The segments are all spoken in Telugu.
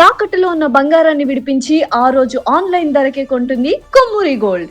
తాకట్టులో ఉన్న బంగారాన్ని విడిపించి ఆ రోజు ఆన్లైన్ ధరకే కొంటుంది కొమ్మూరి గోల్డ్.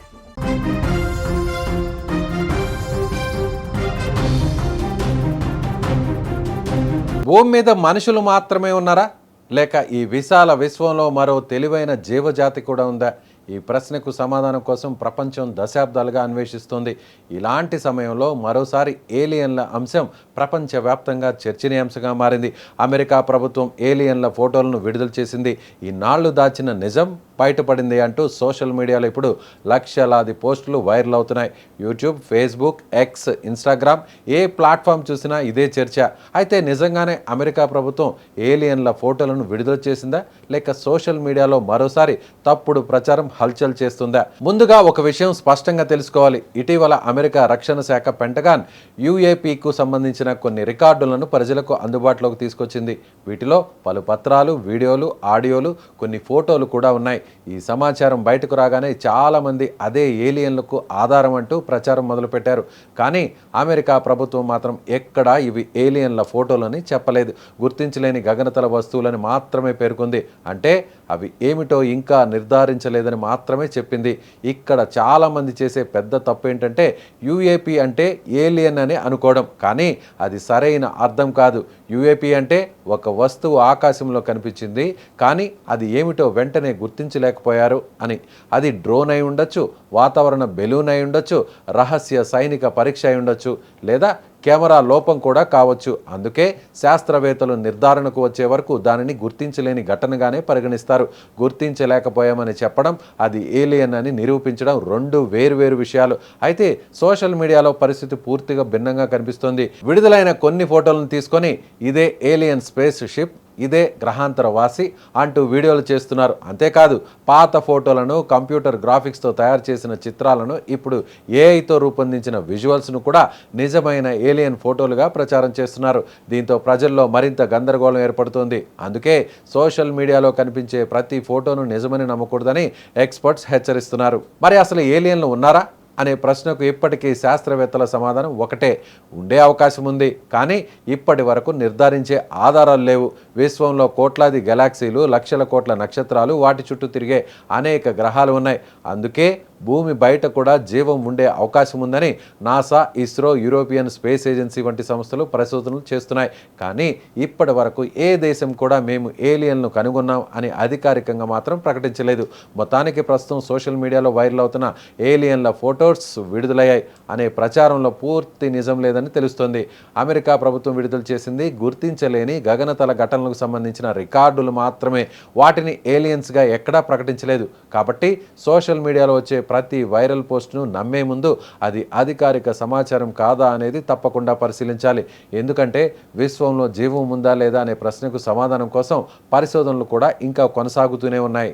భూమి మీద మనుషులు మాత్రమే ఉన్నారా, లేక ఈ విశాల విశ్వంలో మరో తెలివైన జీవజాతి కూడా ఉందా? ఈ ప్రశ్నకు సమాధానం కోసం ప్రపంచం దశాబ్దాలుగా అన్వేషిస్తోంది. ఇలాంటి సమయంలో మరోసారి ఏలియన్ల అంశం ప్రపంచవ్యాప్తంగా చర్చనీయాంశంగా మారింది. అమెరికా ప్రభుత్వం ఏలియన్ల ఫోటోలను విడుదల చేసింది. ఈనాళ్లు దాచిన నిజం బయటపడింది అంటూ సోషల్ మీడియాలో ఇప్పుడు లక్షలాది పోస్టులు వైరల్ అవుతున్నాయి. యూట్యూబ్, ఫేస్బుక్, ఎక్స్, ఇన్స్టాగ్రామ్, ఏ ప్లాట్ఫామ్ చూసినా ఇదే చర్చ. అయితే నిజంగానే అమెరికా ప్రభుత్వం ఏలియన్ల ఫోటోలను విడుదల చేసిందా, లేక సోషల్ మీడియాలో మరోసారి తప్పుడు ప్రచారం హల్చల్ చేస్తుందా? ముందుగా ఒక విషయం స్పష్టంగా తెలుసుకోవాలి. ఇటీవల అమెరికా రక్షణ శాఖ పెంటగాన్ యుఏపీకు సంబంధించిన కొన్ని రికార్డులను ప్రజలకు అందుబాటులోకి తీసుకొచ్చింది. వీటిలో పలు పత్రాలు, వీడియోలు, ఆడియోలు, కొన్ని ఫోటోలు కూడా ఉన్నాయి. ఈ సమాచారం బయటకు రాగానే చాలామంది అదే ఏలియన్లకు ఆధారం అంటూ ప్రచారం మొదలుపెట్టారు. కానీ అమెరికా ప్రభుత్వం మాత్రం ఎక్కడా ఇవి ఏలియన్ల ఫోటోలని చెప్పలేదు. గుర్తించలేని గగనతల వస్తువులని మాత్రమే పేర్కొంది. అంటే అవి ఏమిటో ఇంకా నిర్ధారించలేదని మాత్రమే చెప్పింది. ఇక్కడ చాలామంది చేసే పెద్ద తప్పు ఏంటంటే యుఏపీ అంటే ఏలియన్ అని అనుకోవడం. కానీ అది సరైన అర్థం కాదు. యుఏపీ అంటే ఒక వస్తువు ఆకాశంలో కనిపించింది, కానీ అది ఏమిటో వెంటనే గుర్తించలేకపోయారు అని. అది డ్రోన్ అయి ఉండొచ్చు, వాతావరణ బెలూన్ అయి ఉండొచ్చు, రహస్య సైనిక పరీక్ష అయి ఉండొచ్చు, లేదా కెమెరా లోపం కూడా కావచ్చు. అందుకే శాస్త్రవేత్తలు నిర్ధారణకు వచ్చే వరకు దానిని గుర్తించలేని ఘటనగానే పరిగణిస్తారు. గుర్తించలేకపోయామని చెప్పడం, అది ఏలియన్ అని నిరూపించడం రెండు వేర్వేరు విషయాలు. అయితే సోషల్ మీడియాలో పరిస్థితి పూర్తిగా భిన్నంగా కనిపిస్తోంది. విడుదలైన కొన్ని ఫోటోలను తీసుకొని ఇదే ఏలియన్ స్పేస్ షిప్, ఇదే గ్రహాంతర వాసి అంటూ వీడియోలు చేస్తున్నారు. అంతేకాదు పాత ఫోటోలను, కంప్యూటర్ గ్రాఫిక్స్తో తయారు చేసిన చిత్రాలను, ఇప్పుడు ఏఐతో రూపొందించిన విజువల్స్ను కూడా నిజమైన ఏలియన్ ఫోటోలుగా ప్రచారం చేస్తున్నారు. దీంతో ప్రజల్లో మరింత గందరగోళం ఏర్పడుతోంది. అందుకే సోషల్ మీడియాలో కనిపించే ప్రతి ఫోటోను నిజమని నమ్మకూడదని ఎక్స్పర్ట్స్ హెచ్చరిస్తున్నారు. మరి అసలు ఏలియన్లు ఉన్నారా అనే ప్రశ్నకు ఇప్పటికీ శాస్త్రవేత్తల సమాధానం ఒకటే: ఉండే అవకాశం ఉంది, కానీ ఇప్పటి వరకు నిర్ధారించే ఆధారాలు లేవు. విశ్వంలో కోట్లాది గెలాక్సీలు, లక్షల కోట్ల నక్షత్రాలు, వాటి చుట్టూ తిరిగే అనేక గ్రహాలు ఉన్నాయి. అందుకే భూమి బయట కూడా జీవం ఉండే అవకాశం ఉందని NASA, ISRO, European space agency వంటి సంస్థలు పరిశోధనలు చేస్తున్నాయి. కానీ ఇప్పటి వరకు ఏ దేశం కూడా మేము ఏలియన్ను కనుగొన్నాం అని అధికారికంగా మాత్రం ప్రకటించలేదు. మొత్తానికి ప్రస్తుతం సోషల్ మీడియాలో వైరల్ అవుతున్న ఏలియన్ల ఫోటోస్ విడుదలయ్యాయి అనే ప్రచారంలో పూర్తి నిజం లేదని తెలుస్తోంది. అమెరికా ప్రభుత్వం విడుదల చేసింది గుర్తించలేని గగనతల ఘటనలకు సంబంధించిన రికార్డులు మాత్రమే. వాటిని ఏలియన్స్గా ఎక్కడా ప్రకటించలేదు. కాబట్టి సోషల్ మీడియాలో వచ్చే ప్రతి వైరల్ పోస్ట్ను నమ్మే ముందు అది అధికారిక సమాచారం కాదా అనేది తప్పకుండా పరిశీలించాలి. ఎందుకంటే విశ్వంలో జీవం ఉందా లేదా అనే ప్రశ్నకు సమాధానం కోసం పరిశోధనలు కూడా ఇంకా కొనసాగుతూనే ఉన్నాయి.